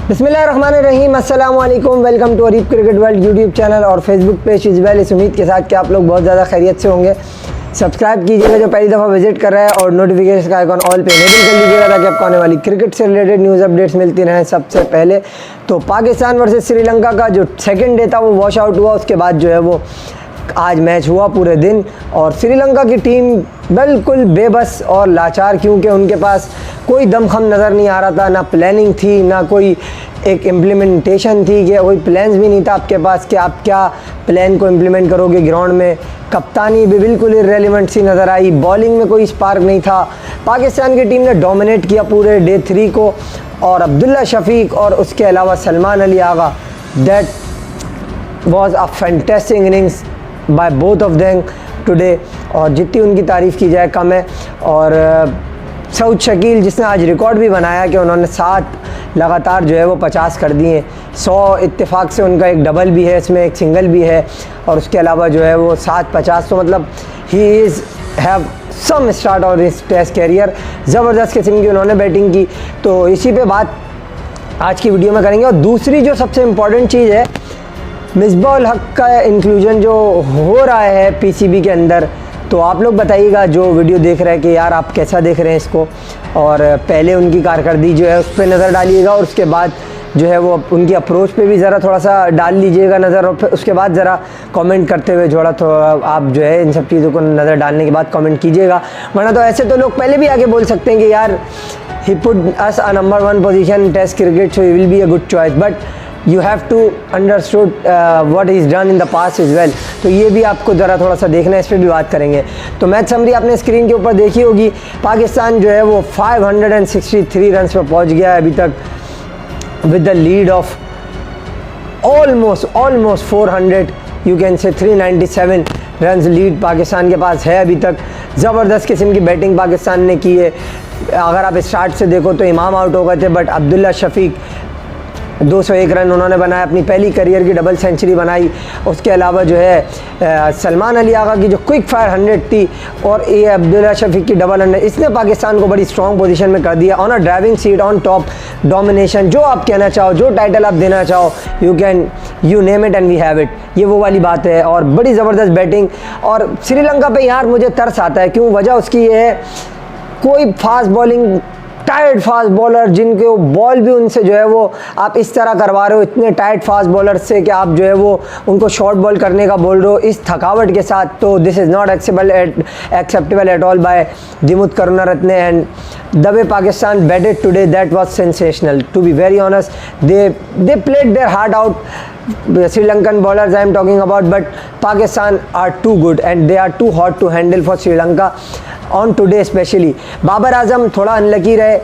बिस्मिल्लाहिर्रहमानिर्रहीम, अस्सलाम वालेकुम। Welcome to Arib cricket world YouTube channel और फेसबुक पेज इजवेल। इस उम्मीद के साथ कि आप लोग बहुत ज़्यादा खैरियत से होंगे। सब्सक्राइब कीजिएगा जो पहली दफ़ा विजिट कर रहा है और नोटिफिकेशन का आइकॉन ऑल पे इनेबल कर लीजिएगा ताकि आपको आने वाली क्रिकेट से रिलेटेड न्यूज़ अपडेट्स मिलती रहें सबसे पहले। तो पाकिस्तान वर्सेस श्रीलंका का जो सेकंड डे था वो वॉश आउट हुआ। उसके बाद जो है वो आज मैच हुआ पूरे दिन और श्रीलंका की टीम बिल्कुल बेबस और लाचार, क्योंकि उनके पास कोई दमखम नज़र नहीं आ रहा था। ना प्लानिंग थी, ना कोई एक इम्प्लीमेंटेशन थी, कि कोई प्लान्स भी नहीं था आपके पास कि आप क्या प्लान को इम्प्लीमेंट करोगे ग्राउंड में। कप्तानी भी बिल्कुल इररेलेवेंट सी नज़र आई। बॉलिंग में कोई स्पार्क नहीं था। पाकिस्तान की टीम ने डोमिनेट किया पूरे डे 3 को और अब्दुल्ला शफीक और उसके अलावा Salman Ali Agha, that was a fantastic innings by both of them today. और जितनी उनकी तारीफ़ की जाए कम है। और सऊद शकील जिसने आज रिकॉर्ड भी बनाया कि उन्होंने 7 लगातार जो है वो 50 कर दिए। 100 इत्तेफाक से उनका एक डबल भी है, इसमें एक सिंगल भी है और उसके अलावा जो है वो 7-50। तो मतलब he is have some start और इस टेस्ट कैरियर। ज़बरदस्त किस्म की उन्होंने बैटिंग की। तो इसी पे बात आज की वीडियो में करेंगे। और दूसरी जो सबसे इम्पॉर्टेंट चीज़ है, मिसबाह उल हक का इंक्लूजन जो हो रहा है पीसीबी के अंदर। तो आप लोग बताइएगा जो वीडियो देख रहे हैं कि यार आप कैसा देख रहे हैं इसको। और पहले उनकी कारकर्दगी जो है उस पर नज़र डालिएगा और उसके बाद जो है वो उनकी अप्रोच पे भी ज़रा थोड़ा सा डाल लीजिएगा नज़र। और फिर उसके बाद ज़रा कमेंट करते हुए थोड़ा आप जो है इन सब चीज़ों को नज़र डालने के बाद कमेंट कीजिएगा। वरना तो ऐसे तो लोग पहले भी आके बोल सकते हैं कि यार he put us a number 1 position test cricket, so he will be a good choice, but you have to understood what is done in the past as well. तो ये भी आपको ज़रा थोड़ा सा देखना है, इस पर भी बात करेंगे। तो मैच समरी आपने स्क्रीन के ऊपर देखी होगी। पाकिस्तान जो है वो 563 रन पर पहुंच गया है अभी तक with the lead of almost 400, you can say 397 run lead Pakistan के पास है अभी तक। ज़बरदस्त किस्म की बैटिंग पाकिस्तान ने की है। अगर आप स्टार्ट से देखो तो इमाम आउट हो गए थे, बट अब्दुल्ला शफीक 201 रन उन्होंने बनाया, अपनी पहली करियर की डबल सेंचुरी बनाई। उसके अलावा जो है सलमान अली आगा की जो क्विक फायर 100 थी और ये अब्दुल्ला शफीक की डबल 100, इसने पाकिस्तान को बड़ी स्ट्रॉन्ग पोजीशन में कर दिया। On a driving seat, on top, domination, जो आप कहना चाहो, जो टाइटल आप देना चाहो, you name it and we have it. ये वो वाली बात है। और बड़ी ज़बरदस्त बैटिंग। और श्रीलंका पे यार मुझे तरस आता है, क्यों? वजह उसकी ये है, कोई fast bowling, tight fast bowler जिनके बॉल भी उनसे जो है वो आप इस तरह करवा रहे हो, इतने टाइट फास्ट बॉलर से कि आप जो है वो उनको शॉर्ट बॉल करने का बोल रहे हो इस थकावट के साथ। तो this is not acceptable at all by Dimuth Karunaratne and the way Pakistan batted today, that was sensational to be very honest. They played their heart out, Sri-Lankan bowlers I am talking about, but Pakistan are too good and they are too hot to handle for Sri Lanka on today especially. Babar Azam थोड़ा unlucky रहे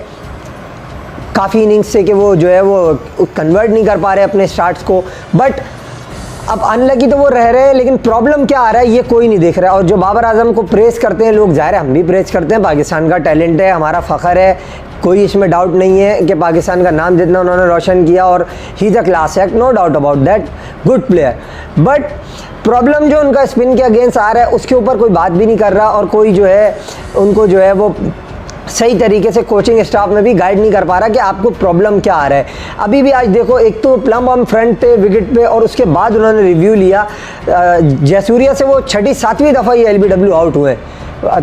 काफ़ी innings से कि वो जो है वो convert नहीं कर पा रहे अपने स्टार्ट्स को, बट अब अनलकी तो वो रह रहे हैं, लेकिन प्रॉब्लम क्या आ रहा है ये कोई नहीं देख रहा है। और जो बाबर आजम को प्रेस करते हैं लोग, ज़ाहिर है हम भी प्रेस करते हैं, पाकिस्तान का टैलेंट है, हमारा फ़ख्र है, कोई इसमें डाउट नहीं है कि पाकिस्तान का नाम जितना उन्होंने रोशन किया और he is a class act, no doubt about that, good player. But problem जो उनका स्पिन के अगेंस्ट आ रहा है उसके ऊपर कोई बात भी नहीं कर रहा और कोई जो है उनको जो है वो सही तरीके से कोचिंग स्टाफ में भी गाइड नहीं कर पा रहा कि आपको प्रॉब्लम क्या आ रहा है। अभी भी आज देखो, एक तो प्लम बम फ्रंट पे विकेट पे और उसके बाद उन्होंने रिव्यू लिया। जयसूर्या से वो 6-7वीं दफ़ा ये LBW आउट हुए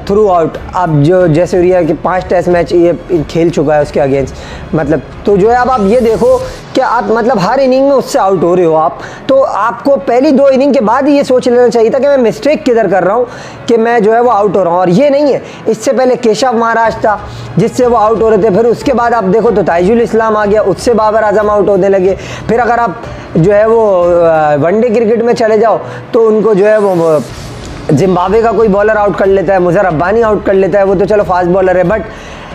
थ्रू आउट। अब जो जयसूर्या के 5 टेस्ट मैच ये खेल चुका है उसके अगेंस्ट, मतलब तो जो है अब आप ये देखो कि आप मतलब हर इनिंग में उससे आउट हो रहे हो आप। तो आपको पहली 2 इनिंग के बाद ही ये सोच लेना चाहिए था कि मैं मिस्टेक किधर कर रहा हूँ कि मैं जो है वो आउट हो रहा हूँ, और ये नहीं है। इससे पहले केशव महाराज था जिससे वो आउट हो रहे थे, फिर उसके बाद आप देखो तो ताइजुल इस्लाम आ गया, उससे बाबर आजम आउट होने लगे। फिर अगर आप जो है वो वनडे क्रिकेट में चले जाओ तो उनको जो है वो जिम्बाब्वे का कोई बॉलर आउट कर लेता है, मुजर रब्बानी आउट कर लेता है, वो तो चलो फास्ट बॉलर है। बट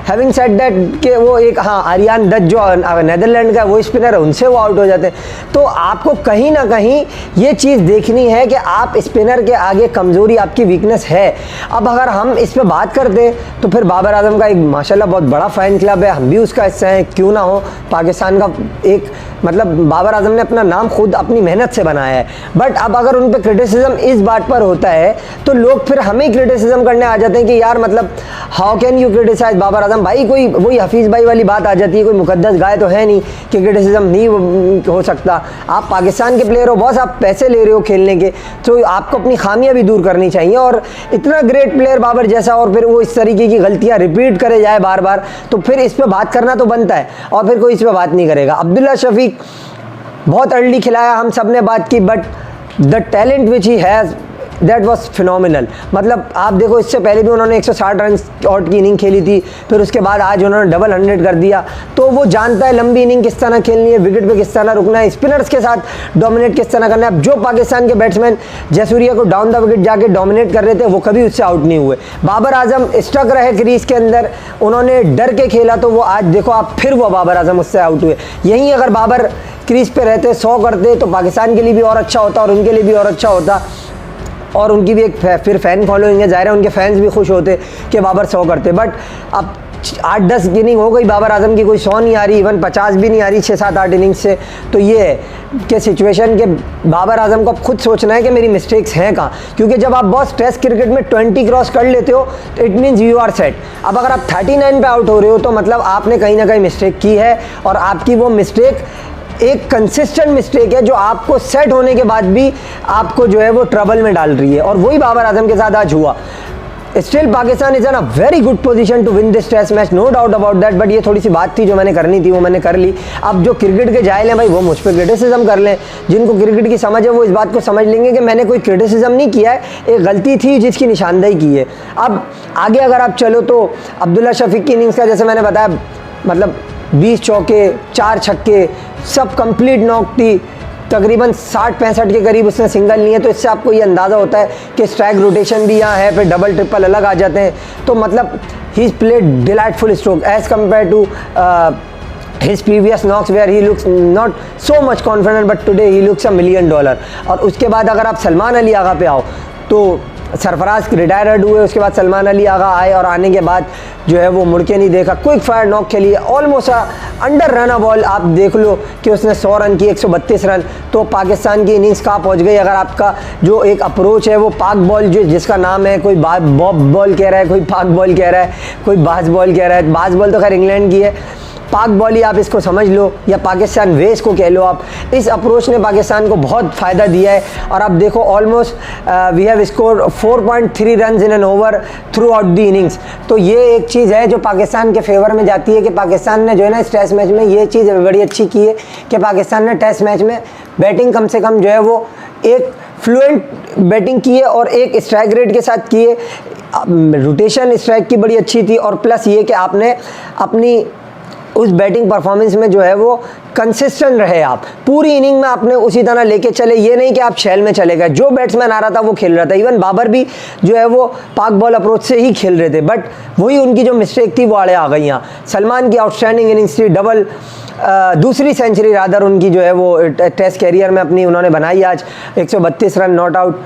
हैविंग सेड दैट कि वो एक आर्यन दत्त जो नेदरलैंड का वो स्पिनर है, उनसे वो आउट हो जाते हैं। तो आपको कहीं ना कहीं ये चीज़ देखनी है कि आप स्पिनर के आगे कमज़ोरी आपकी वीकनेस है। अब अगर हम इस पर बात करते तो फिर बाबर आजम का एक माशाल्लाह बहुत बड़ा फ़ैन क्लब है, हम भी उसका हिस्सा हैं, क्यों ना हो। पाकिस्तान का एक मतलब बाबर आजम ने अपना नाम खुद अपनी मेहनत से बनाया है। बट अब अगर उन पर क्रिटिसिज्म इस बात पर होता है तो लोग फिर हमें क्रिटिसिज्म करने आ जाते हैं कि यार मतलब how can you criticise Babar Azam. भाई कोई वही हफीज़ भाई वाली बात आ जाती है, कोई मुकद्दस गाय तो है नहीं कि क्रिटिसिज्म नहीं हो सकता। आप पाकिस्तान के प्लेयर हो बॉस, आप पैसे ले रहे हो खेलने के, तो आपको अपनी खामियां भी दूर करनी चाहिए। और इतना ग्रेट प्लेयर बाबर जैसा और फिर वो इस तरीके की गलतियां रिपीट करे जाए बार बार, तो फिर इस पर बात करना तो बनता है और फिर कोई इस पर बात नहीं करेगा। अब्दुल्ला शफीक बहुत अर्ली खिलाया, हम सब ने बात की, but the talent which he has that was phenomenal. मतलब आप देखो इससे पहले भी उन्होंने 160 रन आउट की इनिंग खेली थी, फिर उसके बाद आज उन्होंने डबल 100 कर दिया। तो वो जानता है लंबी इनिंग किस तरह खेलनी है, विकेट पे किस तरह रुकना है, स्पिनर्स के साथ डोमिनेट किस तरह करना है। अब जो पाकिस्तान के बैट्समैन जयसूर्या को डाउन द विकेट जाके डोमिनेट कर रहे थे वो कभी उससे आउट नहीं हुए। बाबर आजम स्टक रहे क्रीज के अंदर, उन्होंने डर के खेला, तो वो आज देखो आप फिर वो बाबर आजम उससे आउट हुए। यहीं अगर बाबर क्रीज पे रहते 100 करते तो पाकिस्तान के लिए भी और अच्छा होता और उनके लिए भी और अच्छा होता, और उनकी भी एक फिर फ़ैन फॉलोइंग है, ज़ाहिर है उनके फैंस भी खुश होते कि बाबर 100 करते। बट अब 8-10 इनिंग हो गई बाबर आजम की, कोई 100 नहीं आ रही, इवन 50 भी नहीं आ रही 6-7-8 इनिंग्स से। तो ये है कि सिचुएशन के बाबर आजम को अब खुद सोचना है कि मेरी मिस्टेक्स हैं कहाँ, क्योंकि जब आप बॉस टेस्ट क्रिकेट में 20 क्रॉस कर लेते हो तो it means you are set. अब अगर आप 39 पे आउट हो रहे हो तो मतलब आपने कहीं ना कहीं मिस्टेक की है, और आपकी वो मिस्टेक एक कंसिस्टेंट मिस्टेक है जो आपको सेट होने के बाद भी आपको जो है वो ट्रबल में डाल रही है, और वही बाबर आजम के साथ आज हुआ। Still Pakistan is in a very good position to win this test match, no doubt about that. But ये थोड़ी सी बात थी जो मैंने करनी थी वो मैंने कर ली। अब जो क्रिकेट के जाहिल हैं भाई वो मुझ पर क्रिटिसिज्म कर लें, जिनको क्रिकेट की समझ है वो इस बात को समझ लेंगे कि मैंने कोई क्रिटिसिज्म नहीं किया है, एक गलती थी जिसकी निशानदेही की है। अब आगे अगर आप चलो तो अब्दुल्ला शफीक की इनिंग्स का जैसे मैंने बताया, मतलब 20 चौके 4 छक्के सब कंप्लीट नॉक थी, तकरीबन 60-65 के करीब उसने सिंगल लिए। तो इससे आपको ये अंदाज़ा होता है कि स्ट्राइक रोटेशन भी यहाँ है, फिर डबल ट्रिपल अलग आ जाते हैं। तो मतलब ही played delightful stroke as compare to his previous knocks where he looks not so much confident, but today he looks $1 million। और उसके बाद अगर आप सलमान अली आगा पे आओ तो सरफराज रिटायर्ड हुए, उसके बाद सलमान अली आगा आए, और आने के बाद जो है वो मुड़ के नहीं देखा, क्विक फायर नॉक खेली, ऑलमोस्ट अंडर रन बॉल। आप देख लो कि उसने 100 रन की, 132 रन। तो पाकिस्तान की इनिंग्स कहाँ पहुँच गई। अगर आपका जो एक अप्रोच है वो पाक बॉल जो जिसका नाम है, कोई बॉब बॉल कह रहा है, कोई पाक बॉल कह रहा है, कोई बाज बॉल कह रहा है। बाज बॉल तो खैर इंग्लैंड की है, पाक बॉल ही आप इसको समझ लो या पाकिस्तान वेस को कह लो आप। इस अप्रोच ने पाकिस्तान को बहुत फ़ायदा दिया है। और आप देखो almost we have scored 4.3 run in an over throughout the innings. तो ये एक चीज़ है जो पाकिस्तान के फेवर में जाती है कि पाकिस्तान ने जो है ना इस टेस्ट मैच में ये चीज़ बड़ी अच्छी की है कि पाकिस्तान ने टेस्ट मैच में बैटिंग कम से कम जो है वो एक फ्लुएंट बैटिंग की है और एक स्ट्राइक रेट के साथ की है। रोटेशन स्ट्राइक की बड़ी अच्छी थी, और प्लस ये कि आपने अपनी उस बैटिंग परफॉर्मेंस में जो है वो कंसिस्टेंट रहे। आप पूरी इनिंग में आपने उसी तरह लेके चले, ये नहीं कि आप शैल में चले गए। जो बैट्समैन आ रहा था वो खेल रहा था, इवन बाबर भी जो है वो पाक बॉल अप्रोच से ही खेल रहे थे। बट वही उनकी जो मिस्टेक थी वो आड़े आ गई यहाँ। सलमान की आउटस्टैंडिंग इनिंग्स थी, डबल दूसरी सेंचुरी रादर उनकी जो है वो टेस्ट कैरियर में अपनी उन्होंने बनाई आज। 132 रन नॉट आउट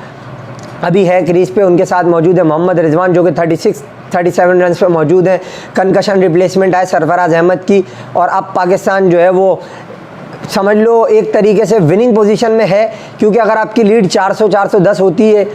अभी है क्रीज पे। उनके साथ मौजूद है मोहम्मद रिजवान जो कि 37 रन पे मौजूद हैं। कंकशन रिप्लेसमेंट है सरफराज अहमद की, और अब पाकिस्तान जो है वो समझ लो एक तरीके से विनिंग पोजीशन में है, क्योंकि अगर आपकी लीड 400-410 होती है,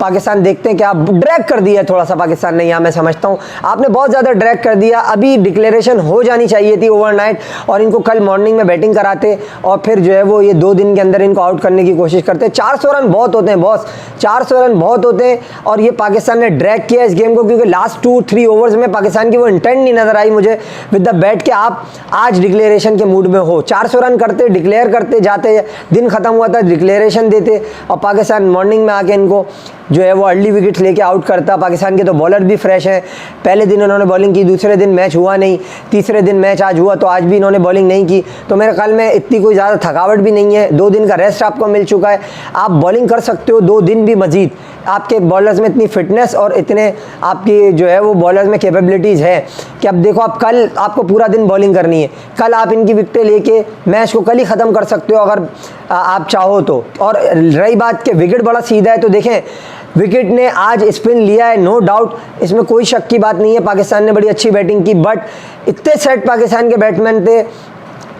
पाकिस्तान देखते हैं कि आप ड्रैग कर दिया थोड़ा सा पाकिस्तान ने यहाँ, मैं समझता हूँ आपने बहुत ज़्यादा ड्रैग कर दिया। अभी डिक्लेरेशन हो जानी चाहिए थी ओवरनाइट, और इनको कल मॉर्निंग में बैटिंग कराते और फिर जो है वो ये 2 दिन के अंदर इनको आउट करने की कोशिश करते। 400 रन बहुत होते हैं बॉस, 400 रन बहुत होते हैं, और ये पाकिस्तान ने ड्रैग किया इस गेम को, क्योंकि लास्ट 2-3 ओवर्स में पाकिस्तान की वो इंटेंट नहीं नज़र आई मुझे विद द बैट कि आप आज डिक्लेरेशन के मूड में हो। 400 रन करते, डिक्लेयर करते जाते, दिन ख़त्म हुआ था डिक्लेरेशन देते, और पाकिस्तान मॉर्निंग में आके इनको जो है वो अर्ली विकेट लेके आउट करता। पाकिस्तान के तो बॉलर भी फ्रेश हैं, पहले दिन उन्होंने बॉलिंग की, दूसरे दिन मैच हुआ नहीं, तीसरे दिन मैच आज हुआ, तो आज भी इन्होंने बॉलिंग नहीं की। तो मेरे ख्याल में इतनी कोई ज़्यादा थकावट भी नहीं है, 2 दिन का रेस्ट आपको मिल चुका है, आप बॉलिंग कर सकते हो 2 दिन भी मजीद। आपके बॉलर्स में इतनी फिटनेस और इतने आपकी जो है वो बॉलर्स में कैपेबिलिटीज़ है कि अब देखो आप कल आपको पूरा दिन बॉलिंग करनी है, कल आप इनकी विकेटें लेके मैच को कल ही ख़त्म कर सकते हो अगर आप चाहो तो। और रही बात कि विकेट बड़ा सीधा है, तो देखें विकेट ने आज स्पिन लिया है, नो डाउट, इसमें कोई शक की बात नहीं है। पाकिस्तान ने बड़ी अच्छी बैटिंग की, बट इतने सेट पाकिस्तान के बैट्समैन थे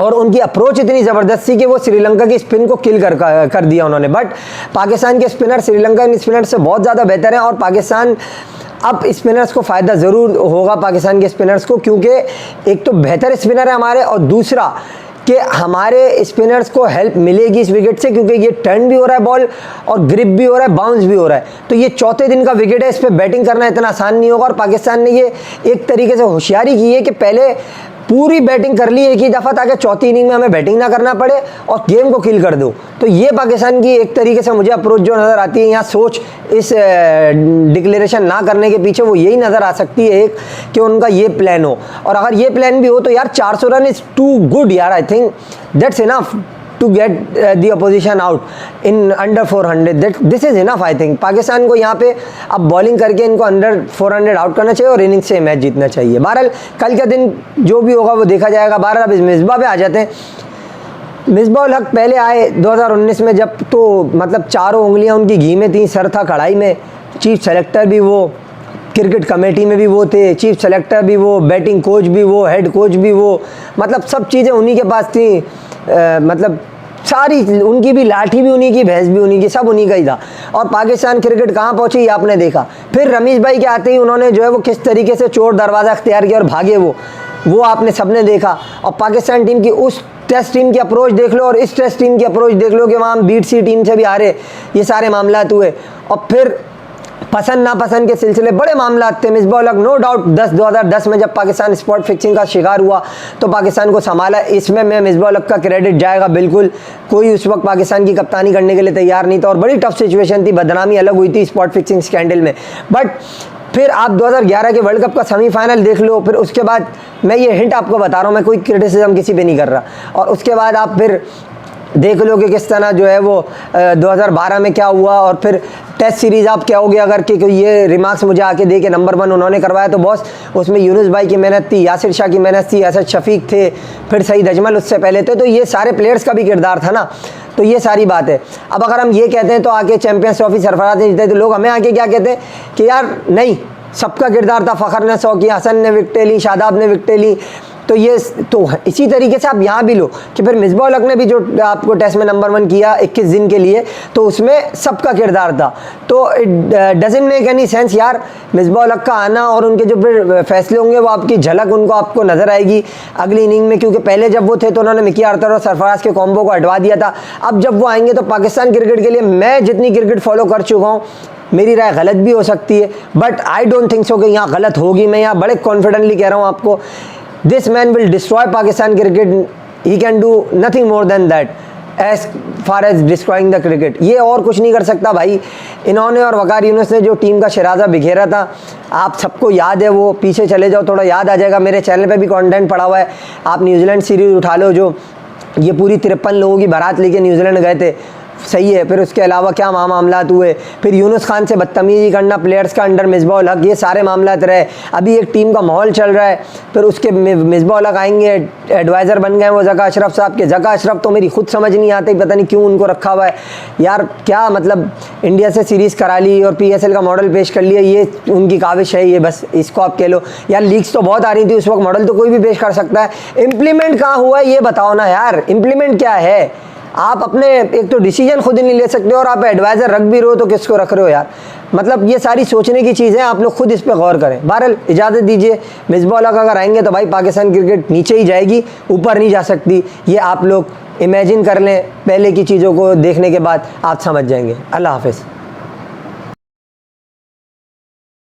और उनकी अप्रोच इतनी ज़बरदस्त थी कि वो श्रीलंका की स्पिन को किल कर दिया उन्होंने। बट पाकिस्तान के स्पिनर श्रीलंका के स्पिनर से बहुत ज़्यादा बेहतर हैं और पाकिस्तान अब स्पिनर्स को फ़ायदा ज़रूर होगा पाकिस्तान के स्पिनर्स को, क्योंकि एक तो बेहतर स्पिनर है हमारे और दूसरा कि हमारे स्पिनर्स को हेल्प मिलेगी इस विकेट से, क्योंकि ये टर्न भी हो रहा है बॉल और ग्रिप भी हो रहा है, बाउंस भी हो रहा है। तो ये चौथे दिन का विकेट है, इस पर बैटिंग करना इतना आसान नहीं होगा और पाकिस्तान ने ये एक तरीके से होशियारी की है कि पहले पूरी बैटिंग कर ली एक ही दफ़ा ताकि चौथी इनिंग में हमें बैटिंग ना करना पड़े और गेम को किल कर दो। तो ये पाकिस्तान की एक तरीके से मुझे अप्रोच जो नज़र आती है यहाँ, सोच इस डिक्लेरेशन ना करने के पीछे वो यही नज़र आ सकती है एक कि उनका ये प्लान हो। और अगर ये प्लान भी हो तो यार 400 रन इज़ टू गुड यार, I think that's enough to get the opposition out in under 400. This is enough I think. Pakistan को यहाँ पे अब बॉलिंग करके इनको अंडर 400 आउट करना चाहिए और इनिंग्स से मैच जीतना चाहिए। बहरहाल कल का दिन जो भी होगा वो देखा जाएगा। बहरहाल अब इस मिसबा पे आ जाते हैं। मिसबा उल हक पहले आए 2019 में, जब तो मतलब चारों उंगलियाँ उनकी घी में थी, सर था कढ़ाई में, चीफ सेलेक्टर भी वो, क्रिकेट कमेटी में भी वो थे, चीफ सेलेक्टर भी वो, बैटिंग कोच भी वो, हेड कोच भी वो, मतलब सब चीज़ें उन्हीं के पास थी। मतलब सारी उनकी भी लाठी भी उन्हीं की, भैंस भी उन्हीं की, सब उन्हीं का ही था। और पाकिस्तान क्रिकेट कहाँ पहुँची ये आपने देखा। फिर रमीज़ भाई के आते ही उन्होंने जो है वो किस तरीके से चोर दरवाज़ा अख्तियार किया और भागे वो आपने सबने देखा। और पाकिस्तान टीम की उस टेस्ट टीम की अप्रोच देख लो और इस टेस्ट टीम की अप्रोच देख लो कि वहाँ हम बीट सी टीम से भी हारे, ये सारे मामलात हुए। और फिर पसंद नापसंद के सिलसिले बड़े मामलात थे। मिसबा उल हक नो डाउट 2010 में जब पाकिस्तान स्पॉट फिक्सिंग का शिकार हुआ तो पाकिस्तान को संभाला, इसमें मैं मिसबा उल हक का क्रेडिट जाएगा बिल्कुल। कोई उस वक्त पाकिस्तान की कप्तानी करने के लिए तैयार नहीं था और बड़ी टफ सिचुएशन थी, बदनामी अलग हुई थी स्पॉट फिक्सिंग स्कैंडल में। बट फिर आप 2011 के वर्ल्ड कप का सेमीफाइनल देख लो, फिर उसके बाद मैं ये हिंट आपको बता रहा हूँ, मैं कोई क्रिटिसिज्म किसी पे नहीं कर रहा, और उसके बाद आप फिर देख लो कि किस तरह जो है वो 2012 में क्या हुआ। और फिर टेस्ट सीरीज़ आप क्या हो गया अगर कि ये रिमार्क्स मुझे आके दे के नंबर 1 उन्होंने करवाया तो बॉस उसमें यूनुस भाई की मेहनत थी, यासिर शाह की मेहनत थी, असद शफीक थे, फिर सईद अजमल उससे पहले थे, तो ये सारे प्लेयर्स का भी किरदार था ना। तो ये सारी बात है। अब अगर हम ये कहते हैं तो आके चैम्पियंस ट्रॉफी सरफराज ने जीते, तो लोग हमें आके क्या कहते हैं कि यार नहीं, सबका किरदार था, फ़खर ने 100 की, हसन ने विकटें ली, शादाब ने विकटें ली। तो ये तो इसी तरीके से आप यहाँ भी लो कि फिर मिसबा उल हक ने भी जो आपको टेस्ट में नंबर 1 किया 21 दिन के लिए, तो उसमें सबका किरदार था। तो it doesn't make any sense यार, मिसबा उल हक का आना और उनके जो फिर फैसले होंगे वो आपकी झलक उनको आपको नज़र आएगी अगली इनिंग में, क्योंकि पहले जब वो थे तो उन्होंने मिकी आर्थर और सरफराज के कॉम्बो को हटवा दिया था। अब जब वो आएंगे तो पाकिस्तान क्रिकेट के लिए, मैं जितनी क्रिकेट फॉलो कर चुका हूँ, मेरी राय गलत भी हो सकती है but I don't think so कि यहाँ गलत होगी। मैं यहाँ बड़े कॉन्फिडेंटली कह रहा हूँ आपको, this man will destroy Pakistan cricket, he can do nothing more than that as far as destroying the cricket. ये और कुछ नहीं कर सकता भाई। इन्होंने और वकार यूनुस ने जो टीम का शराजा बिखेरा था, आप सबको याद है, वो पीछे चले जाओ थोड़ा याद आ जाएगा, मेरे चैनल पे भी कंटेंट पड़ा हुआ है। आप न्यूजीलैंड सीरीज़ उठा लो, जो ये पूरी 53 लोगों की बारात लेके न्यूजीलैंड गए थे, सही है। फिर उसके अलावा क्या मामलात हुए, फिर यूनुस खान से बदतमीजी करना प्लेयर्स का अंडर मिसबा उल हक, ये सारे मामलात रहे। अभी एक टीम का माहौल चल रहा है, फिर उसके मिसबा उल हक आएंगे, एडवाइज़र बन गए वो ज़का अशरफ साहब के। ज़का अशरफ तो मेरी खुद समझ नहीं आती, पता नहीं क्यों उनको रखा हुआ है यार। क्या मतलब, इंडिया से सीरीज़ करा ली और PSL का मॉडल पेश कर लिया, ये उनकी काविश है, ये बस इसको आप कह लो यार। लीग्स तो बहुत आ रही थी उस वक्त, मॉडल तो कोई भी पेश कर सकता है, इम्प्लीमेंट कहाँ हुआ है ये बताओ ना यार। इम्प्लीमेंट क्या है, आप अपने एक तो डिसीजन खुद ही नहीं ले सकते और आप एडवाइज़र रख भी रहे हो तो किसको रख रहे हो यार। मतलब ये सारी सोचने की चीज़ें, आप लोग खुद इस पर गौर करें। बहरहाल इजाज़त दीजिए, मिसबा उल हक अगर आएंगे तो भाई पाकिस्तान क्रिकेट नीचे ही जाएगी, ऊपर नहीं जा सकती। ये आप लोग इमेजिन कर लें, पहले की चीज़ों को देखने के बाद आप समझ जाएंगे। अल्लाह हाफ़िज़।